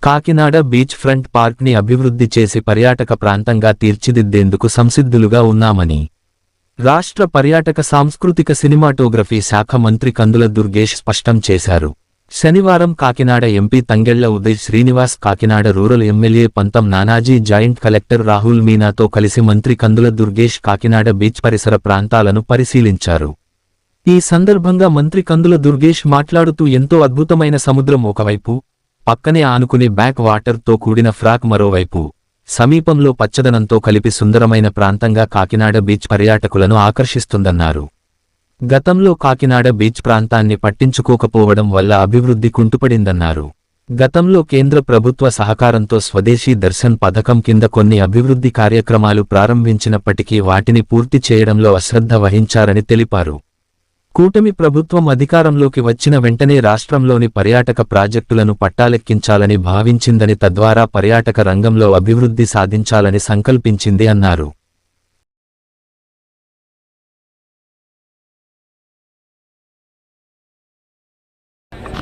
Kakinada beach front park ని అభివృద్ధి చేసి పర్యాటక ప్రాంతంగా తీర్చిదిద్దేందుకు సంసిద్ధులుగా ఉన్నామని రాష్ట్ర పర్యాటక సాంస్కృతిక సినిమాటోగ్రఫీ శాఖ మంత్రి కందుల దుర్గేష్ స్పష్టం చేశారు. శనివారం Kakinada MP Tangella Uday Srinivas, Kakinada rural MLA పంతం నానాజీ, జాయింట్ కలెక్టర్ రాహుల్ మీనాతో కలిసి మంత్రి కందుల దుర్గేష్ కాకినాడ బీచ్ పరిసర ప్రాంతాలను పరిశీలించారు. ఈ సందర్భంగా మంత్రి కందుల దుర్గేష్ మాట్లాడుతూ ఎంతో అద్భుతమైన సముద్రం ఒకవైపు, పక్కనే ఆనుకునే బ్యాక్ వాటర్ తో కూడిన ఫ్రాక్ మరోవైపు, సమీపంలో పచ్చదనంతో కలిపి సుందరమైన ప్రాంతంగా కాకినాడ బీచ్ పర్యాటకులను ఆకర్షిస్తుందన్నారు. గతంలో కాకినాడ బీచ్ ప్రాంతాన్ని పట్టించుకోకపోవడం వల్ల అభివృద్ధి కుంటుపడిందన్నారు. గతంలో కేంద్ర ప్రభుత్వ సహకారంతో స్వదేశీ దర్శన్ పథకం కింద కొన్ని అభివృద్ధి కార్యక్రమాలు ప్రారంభించినప్పటికీ వాటిని పూర్తి చేయడంలో అశ్రద్ధ వహించారని తెలిపారు. కూటమి ప్రభుత్వం అధికారంలోకి వచ్చిన వెంటనే రాష్ట్రంలోని పర్యాటక ప్రాజెక్టులను పట్టాలెక్కించాలని భావించిందని, తద్వారా పర్యాటక రంగంలో అభివృద్ధి సాధించాలని సంకల్పించింది అన్నారు.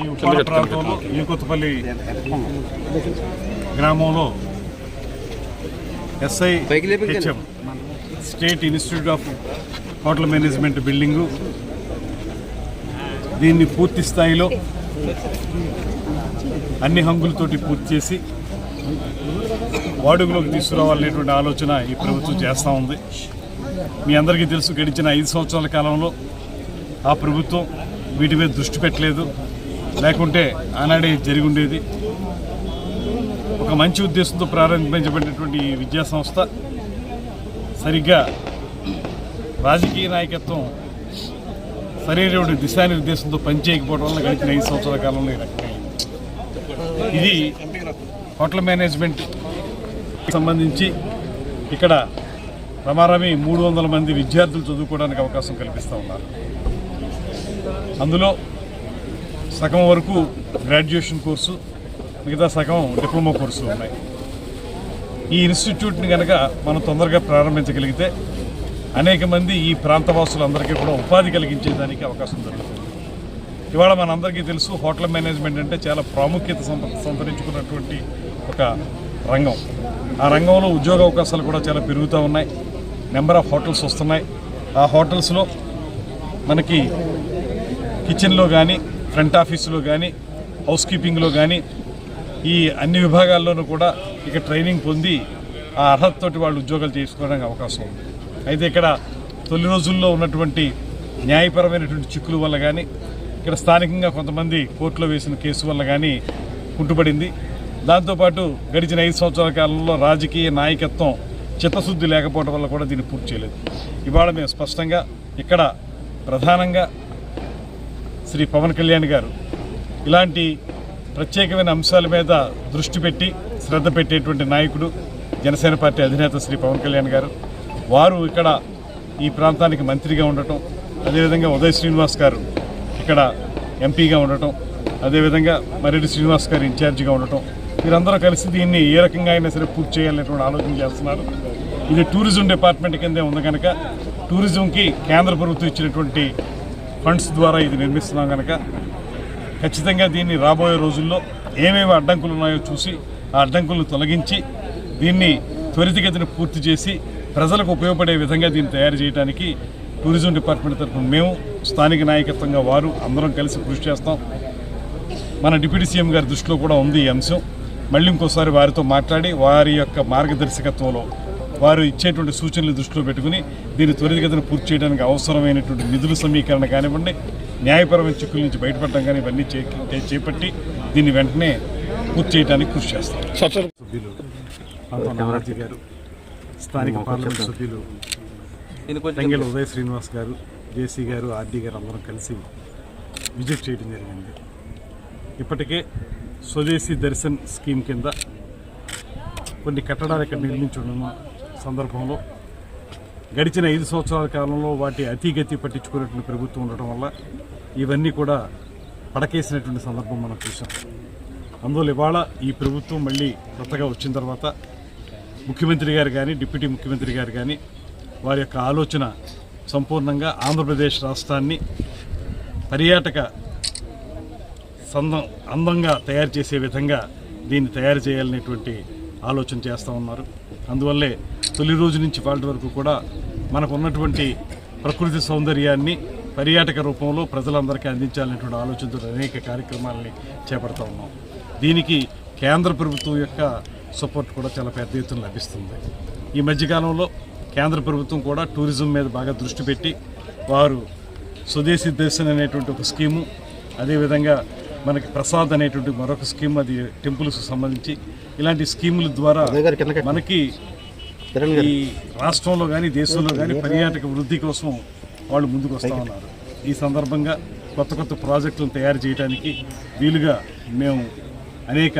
ఈ ఉప్పాడ ప్రాంతంలో ఈకొత్తపల్లి గ్రామంలో SIHM state institute of hotel management building, దీన్ని పూర్తి స్థాయిలో అన్ని హంగులతోటి పూర్తి చేసి వాడుకలోకి తీసుకురావాలనేటువంటి ఆలోచన ఈ ప్రభుత్వం చేస్తూ ఉంది. మీ అందరికీ తెలుసు, గడిచిన 5 సంవత్సరాల కాలంలో ఆ ప్రభుత్వం వీటి మీద దృష్టి పెట్టలేదు, లేకుంటే ఆనాడే జరిగి ఉండేది. ఒక మంచి ఉద్దేశంతో ప్రారంభించబడినటువంటి ఈ విద్యా సంస్థ సరిగ్గా రాజకీయ నాయకత్వం సరైనటువంటి దిశానిర్దేశంతో పనిచేయకపోవడం వల్ల గడిచిన 5 సంవత్సరాల కాలంలో ఈ రకంగా ఇది హోటల్ మేనేజ్మెంట్ సంబంధించి ఇక్కడ రమారమి 300 మంది విద్యార్థులు చదువుకోవడానికి అవకాశం కల్పిస్తూ ఉన్నారు. అందులో సగం వరకు గ్రాడ్యుయేషన్ కోర్సు, మిగతా సగం డిప్లొమా కోర్సులు ఉన్నాయి. ఈ ఇన్స్టిట్యూట్ని కనుక మనం తొందరగా ప్రారంభించగలిగితే అనేక మంది ఈ ప్రాంతవాసులందరికీ కూడా ఉపాధి కలిగించేదానికి అవకాశం దొరుకుతుంది. ఇవాళ మనందరికీ తెలుసు, హోటల్ మేనేజ్మెంట్ అంటే చాలా ప్రాముఖ్యత సంతరించుకున్నటువంటి ఒక రంగం. ఆ రంగంలో ఉద్యోగ అవకాశాలు కూడా చాలా పెరుగుతూ ఉన్నాయి. నెంబర్ ఆఫ్ హోటల్స్ వస్తున్నాయి. ఆ హోటల్స్లో మనకి కిచెన్లో కానీ, ఫ్రంట్ ఆఫీసులో కానీ, హౌస్ కీపింగ్లో కానీ, ఈ అన్ని విభాగాల్లోనూ కూడా ఇక ట్రైనింగ్ పొంది ఆ అర్హతతోటి వాళ్ళు ఉద్యోగాలు చేసుకోవడానికి అవకాశం ఉంది. అయితే ఇక్కడ తొలి రోజుల్లో ఉన్నటువంటి న్యాయపరమైనటువంటి చిక్కుల వల్ల కానీ, ఇక్కడ స్థానికంగా కొంతమంది కోర్టులో వేసిన కేసు వల్ల కానీ కుంటుపడింది. దాంతోపాటు గడిచిన 5 సంవత్సరాల కాలంలో రాజకీయ నాయకత్వం చిత్తశుద్ధి లేకపోవడం వల్ల కూడా దీన్ని పూర్తి చేయలేదు. ఇవాళ మేము స్పష్టంగా ఇక్కడ ప్రధానంగా శ్రీ పవన్ కళ్యాణ్ గారు ఇలాంటి ప్రత్యేకమైన అంశాల మీద దృష్టి పెట్టి శ్రద్ధ పెట్టేటువంటి నాయకుడు, జనసేన పార్టీ అధినేత శ్రీ పవన్ కళ్యాణ్ గారు, వారు ఇక్కడ ఈ ప్రాంతానికి మంత్రిగా ఉండటం, అదేవిధంగా ఉదయ్ శ్రీనివాస్ గారు ఇక్కడ ఎంపీగా ఉండటం, అదేవిధంగా మర్రెడ్డి శ్రీనివాస్ గారు ఇన్ఛార్జిగా ఉండటం, వీరందరూ కలిసి దీన్ని ఏ రకంగా అయినా సరే పూర్తి చేయాలనేటువంటి ఆలోచన చేస్తున్నారు. ఇది టూరిజం డిపార్ట్మెంట్ కిందే ఉంది కనుక టూరిజంకి కేంద్ర ప్రభుత్వం ఇచ్చినటువంటి ఫండ్స్ ద్వారా ఇది నిర్మిస్తున్నాం కనుక ఖచ్చితంగా దీన్ని రాబోయే రోజుల్లో ఏమేమి అడ్డంకులు ఉన్నాయో చూసి ఆ అడ్డంకులను తొలగించి దీన్ని త్వరితగతిన పూర్తి చేసి ప్రజలకు ఉపయోగపడే విధంగా దీన్ని తయారు చేయడానికి టూరిజం డిపార్ట్మెంట్ తరఫున మేము, స్థానిక నాయకత్వంగా వారు అందరం కలిసి కృషి చేస్తాం. మన డిప్యూటీ సీఎం గారి దృష్టిలో కూడా ఉంది ఈ అంశం. మళ్ళీ ఇంకోసారి వారితో మాట్లాడి వారి యొక్క మార్గదర్శకత్వంలో వారు ఇచ్చేటువంటి సూచనలు దృష్టిలో పెట్టుకుని దీన్ని త్వరితగతిన పూర్తి చేయడానికి అవసరమైనటువంటి నిధుల సమీకరణ కానివ్వండి, న్యాయపరమైన చిక్కుల నుంచి బయటపడడం కానీ ఇవన్నీ చేపట్టి దీన్ని వెంటనే పూర్తి చేయడానికి కృషి చేస్తాం. సభ్యులు నానాజీ గారు, స్థానిక పార్లమెంట్ సభ్యులు తంగెళ్ల ఉదయ్ శ్రీనివాస్ గారు, జేసీ గారు, ఆర్డీ గారు అందరం కలిసి విజిట్ చేయడం జరిగింది. ఇప్పటికే స్వదేశీ దర్శన్ స్కీమ్ కింద కొన్ని కట్టడాలు ఇక్కడ నిర్మించున్న సందర్భంలో గడిచిన 5 సంవత్సరాల కాలంలో వాటి అతిగతి పట్టించుకునేటువంటి ప్రభుత్వం ఉండటం వల్ల ఇవన్నీ కూడా పడకేసినటువంటి సందర్భం మనం చూసాం. అందువల్ల ఇవాళ ఈ ప్రభుత్వం మళ్ళీ కొత్తగా వచ్చిన తర్వాత ముఖ్యమంత్రి గారు కానీ, డిప్యూటీ ముఖ్యమంత్రి గారు కానీ వారి యొక్క ఆలోచన సంపూర్ణంగా ఆంధ్రప్రదేశ్ రాష్ట్రాన్ని పర్యాటక అందంగా తయారు చేసే విధంగా దీన్ని తయారు చేయాలనేటువంటి ఆలోచన చేస్తూ ఉన్నారు. అందువల్లే తొలి రోజు నుంచి వాళ్ళ వరకు కూడా మనకు ఉన్నటువంటి ప్రకృతి సౌందర్యాన్ని పర్యాటక రూపంలో ప్రజలందరికీ అందించాలనేటువంటి ఆలోచనతో అనేక కార్యక్రమాలని చేపడుతూ ఉన్నాం. దీనికి కేంద్ర ప్రభుత్వం యొక్క సపోర్ట్ కూడా చాలా పెద్ద ఎత్తున లభిస్తుంది. ఈ మధ్యకాలంలో కేంద్ర ప్రభుత్వం కూడా టూరిజం మీద బాగా దృష్టి పెట్టి వారు స్వదేశీ దర్శన్ అనేటువంటి ఒక స్కీము, అదేవిధంగా మనకి ప్రసాద్ అనేటువంటి మరొక స్కీమ్, అది టెంపుల్స్కి సంబంధించి ఇలాంటి స్కీముల ద్వారా మనకి ఈ రాష్ట్రంలో కానీ దేశంలో కానీ పర్యాటక వృద్ధి కోసం వాళ్ళు ముందుకు వస్తూ ఉన్నారు. ఈ సందర్భంగా కొత్త కొత్త ప్రాజెక్టులను తయారు చేయడానికి వీలుగా మేము అనేక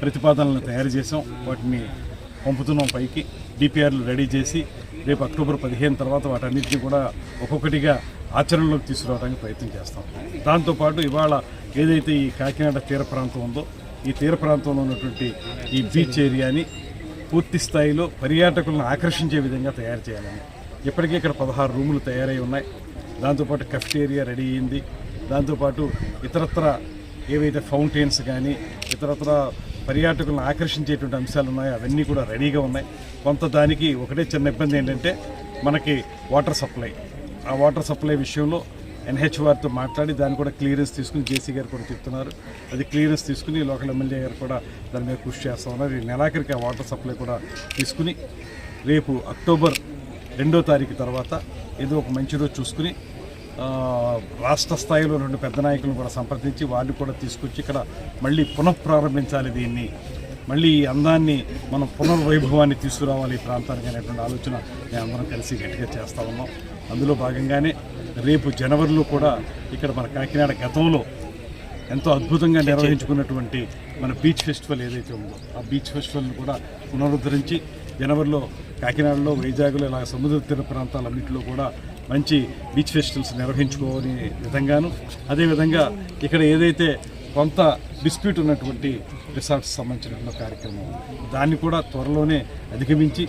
ప్రతిపాదనలను తయారు చేసాం. వాటిని పంపుతున్నాం పైకి. డిపిఆర్లు రెడీ చేసి రేపు అక్టోబర్ 15 తర్వాత వాటన్నిటిని కూడా ఒక్కొక్కటిగా ఆచరణలోకి తీసుకురావడానికి ప్రయత్నం చేస్తాం. దాంతోపాటు ఇవాళ ఏదైతే ఈ కాకినాడ తీర ప్రాంతం ఉందో, ఈ తీర ప్రాంతంలో ఉన్నటువంటి ఈ బీచ్ ఏరియాని పూర్తి స్థాయిలో పర్యాటకులను ఆకర్షించే విధంగా తయారు చేయాలని ఇప్పటికే ఇక్కడ 16 రూములు తయారై ఉన్నాయి. దాంతోపాటు కెఫ్టేరియా రెడీ అయింది. దాంతోపాటు ఇతరత్ర ఏవైతే ఫౌంటైన్స్ కానీ ఇతరత్ర పర్యాటకులను ఆకర్షించేటువంటి అంశాలు ఉన్నాయో అవన్నీ కూడా రెడీగా ఉన్నాయి. కొంత దానికి ఒకటే చిన్న ఇబ్బంది ఏంటంటే మనకి వాటర్ సప్లై. ఆ వాటర్ సప్లై విషయంలో ఎన్హెచ్ఓఆర్తో మాట్లాడి దాన్ని కూడా క్లియరెన్స్ తీసుకుని జేసీ గారు కూడా చెప్తున్నారు. అది క్లియరెన్స్ తీసుకుని లోకల్ ఎమ్మెల్యే గారు కూడా దాని మీద కృషి చేస్తూ ఉన్నారు. ఈ నెలాఖరికి ఆ వాటర్ సప్లై కూడా తీసుకుని రేపు అక్టోబర్ 2వ తారీఖు తర్వాత ఏదో ఒక మంచి రోజు చూసుకుని రాష్ట్ర స్థాయిలో 2 పెద్ద నాయకులను కూడా సంప్రదించి వారిని కూడా తీసుకొచ్చి ఇక్కడ మళ్ళీ పునఃప్రారంభించాలి. దీన్ని మళ్ళీ ఈ అందాన్ని మనం పునర్వైభవాన్ని తీసుకురావాలి ఈ ప్రాంతానికి అనేటువంటి ఆలోచన మేమందరం కలిసి గట్టిగా చేస్తూ ఉన్నాం. అందులో భాగంగానే రేపు జనవరిలో కూడా ఇక్కడ మన కాకినాడ గతంలో ఎంతో అద్భుతంగా నిర్వహించుకున్నటువంటి మన బీచ్ ఫెస్టివల్ ఏదైతే ఉందో ఆ బీచ్ ఫెస్టివల్ని కూడా పునరుద్ధరించి జనవరిలో కాకినాడలో, వైజాగ్లో ఇలా సముద్ర తీర ప్రాంతాలన్నింటిలో కూడా మంచి బీచ్ ఫెస్టివల్స్ నిర్వహించుకోని విధంగాను, అదేవిధంగా ఇక్కడ ఏదైతే కొంత డిస్ప్యూట్ ఉన్నటువంటి రిసార్ట్స్ సంబంధించినటువంటి కార్యక్రమం దాన్ని కూడా త్వరలోనే అధిగమించి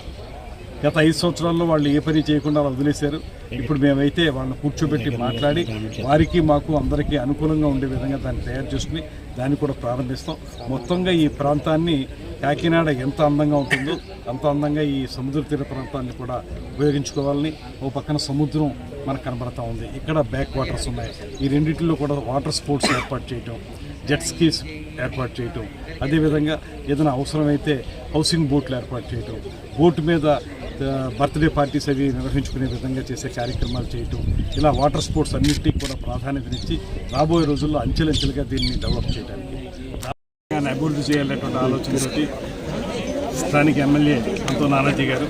గత 5 సంవత్సరాల్లో వాళ్ళు ఏ పని చేయకుండా వదిలేశారు. ఇప్పుడు మేమైతే వాళ్ళని కూర్చోబెట్టి మాట్లాడి వారికి మాకు అందరికీ అనుకూలంగా ఉండే విధంగా దాన్ని తయారు చేసుకుని దాన్ని కూడా ప్రారంభిస్తాం. మొత్తంగా ఈ ప్రాంతాన్ని కాకినాడ ఎంత అందంగా ఉంటుందో అంత అందంగా ఈ సముద్ర తీర ప్రాంతాన్ని కూడా ఉపయోగించుకోవాలని ఓ పక్కన సముద్రం మనకు కనబడతా ఉంది. ఇక్కడ బ్యాక్ వాటర్స్ ఉన్నాయి. ఈ రెండింటిలో కూడా వాటర్ స్పోర్ట్స్ ఏర్పాటు చేయటం, జెట్ స్కీస్ ఏర్పాటు చేయటం, అదేవిధంగా ఏదైనా అవసరమైతే హౌసింగ్ బోట్లు ఏర్పాటు చేయటం, బోటు మీద బర్త్డే పార్టీస్ అవి నిర్వహించుకునే విధంగా చేసే కార్యక్రమాలు చేయటం, ఇలా వాటర్ స్పోర్ట్స్ అన్నింటినీ కూడా ప్రాధాన్యతనిచ్చి రాబోయే రోజుల్లో అంచెలంచెలుగా దీన్ని డెవలప్ చేయడానికి అభివృద్ధి చేయాలనేటువంటి ఆలోచనతోటి స్థానిక ఎమ్మెల్యే అంతో నానాజీ గారు,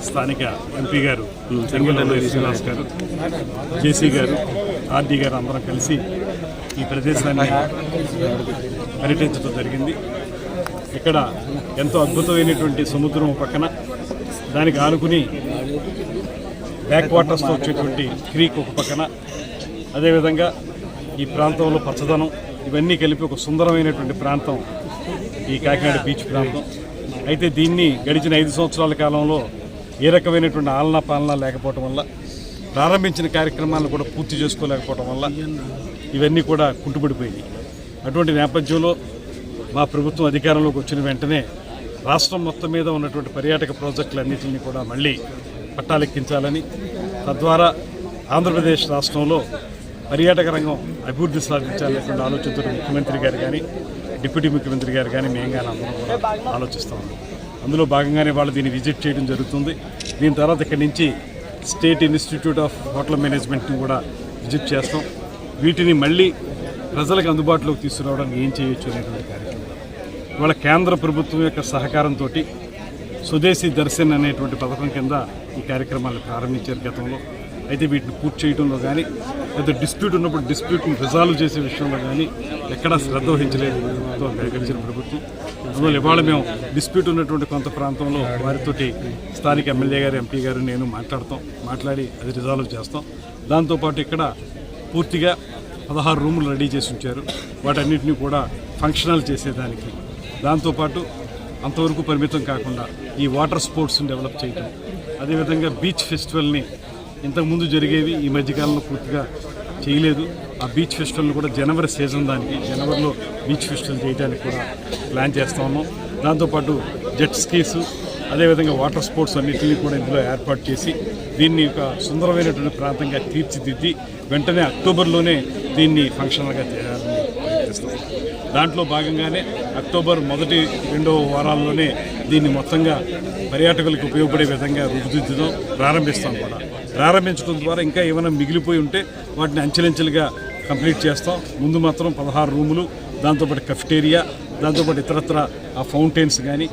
స్థానిక ఎంపీ గారు చెంగులూరు శ్రీనివాస్ గారు, జేసీ గారు, ఆర్డీ గారు అందరం కలిసి ఈ ప్రదేశాన్ని పర్యటించడం జరిగింది. ఇక్కడ ఎంతో అద్భుతమైనటువంటి సముద్రం పక్కన దానికి ఆనుకుని బ్యాక్ వాటర్స్తో వచ్చేటువంటి క్రీక్ ఒక పక్కన, అదేవిధంగా ఈ ప్రాంతంలో పచ్చదనం ఇవన్నీ కలిపి ఒక సుందరమైనటువంటి ప్రాంతం ఈ కాకినాడ బీచ్ ప్రాంతం. అయితే దీన్ని గడిచిన 5 సంవత్సరాల కాలంలో ఏ రకమైనటువంటి ఆలనా పాలన లేకపోవటం వల్ల, ప్రారంభించిన కార్యక్రమాలను కూడా పూర్తి చేసుకోలేకపోవటం వల్ల ఇవన్నీ కూడా కుంటుపడిపోయింది. అటువంటి నేపథ్యంలో మా ప్రభుత్వం అధికారంలోకి వచ్చిన వెంటనే రాష్ట్రం మొత్తం మీద ఉన్నటువంటి పర్యాటక ప్రాజెక్టులన్నింటినీ కూడా మళ్ళీ పట్టాలెక్కించాలని, తద్వారా ఆంధ్రప్రదేశ్ రాష్ట్రంలో పర్యాటక రంగం అభివృద్ధి సాధించాలనేటువంటి ఆలోచనతో ముఖ్యమంత్రి గారు కానీ డిప్యూటీ ముఖ్యమంత్రి గారు కానీ మేము కానీ అందరం కూడా ఆలోచిస్తూ ఉన్నాం. అందులో భాగంగానే వాళ్ళు దీన్ని విజిట్ చేయడం జరుగుతుంది. దీని తర్వాత ఇక్కడి నుంచి స్టేట్ ఇన్స్టిట్యూట్ ఆఫ్ హోటల్ మేనేజ్మెంట్ని కూడా విజిట్ చేస్తాం. వీటిని మళ్ళీ ప్రజలకు అందుబాటులోకి తీసుకురావడానికి ఏం చేయొచ్చు అనేటువంటి కార్యక్రమం. ఇవాళ కేంద్ర ప్రభుత్వం యొక్క సహకారంతో స్వదేశీ దర్శన్ అనేటువంటి పథకం కింద ఈ కార్యక్రమాలను ప్రారంభించారు గతంలో. అయితే వీటిని పూర్తి చేయడంలో కానీ లేదా డిస్ప్యూట్ ఉన్నప్పుడు డిస్ప్యూట్ని రిజాల్వ్ చేసే విషయంలో కానీ ఎక్కడా శ్రద్ధ వహించలేదు గడిచిన ప్రభుత్వం. అందువల్ల ఇవాళ మేము డిస్ప్యూట్ ఉన్నటువంటి కొంత ప్రాంతంలో వారితోటి స్థానిక ఎమ్మెల్యే గారు, ఎంపీ గారు, నేను మాట్లాడి అది రిజాల్వ్ చేస్తాం. దాంతోపాటు ఇక్కడ పూర్తిగా 16 రూములు రెడీ చేసి ఉంచారు. వాటన్నిటిని కూడా ఫంక్షనల్ చేసేదానికి, దాంతోపాటు అంతవరకు పరిమితం కాకుండా ఈ వాటర్ స్పోర్ట్స్ని డెవలప్ చేయటం, అదేవిధంగా బీచ్ ఫెస్టివల్ని ఇంతకుముందు జరిగేవి ఈ మధ్యకాలంలో పూర్తిగా చేయలేదు. ఆ బీచ్ ఫెస్టివల్ కూడా జనవరి సీజన్ దానికి జనవరిలో బీచ్ ఫెస్టివల్ చేయడానికి కూడా ప్లాన్ చేస్తూ ఉన్నాం. దాంతోపాటు జెట్ స్కీస్ అదేవిధంగా వాటర్ స్పోర్ట్స్ అన్నింటినీ కూడా ఇందులో ఏర్పాటు చేసి దీన్ని ఒక సుందరమైనటువంటి ప్రాంతంగా తీర్చిదిద్ది వెంటనే అక్టోబర్లోనే దీన్ని ఫంక్షన్గా చేయాలని ప్రయత్నిస్తాం. దాంట్లో భాగంగానే అక్టోబర్ 1-2 వారాల్లోనే దీన్ని మొత్తంగా పర్యాటకులకు ఉపయోగపడే విధంగా రూపుదిద్దుదాం, ప్రారంభిస్తాం కూడా. ప్రారంభించడం ద్వారా ఇంకా ఏమైనా మిగిలిపోయి ఉంటే వాటిని అంచెలంచెలుగా కంప్లీట్ చేస్తాం. ముందు మాత్రం 16 రూములు, దాంతోపాటు కఫెటేరియా, దాంతోపాటు ఇతరత్ర ఆ ఫౌంటైన్స్ కానీ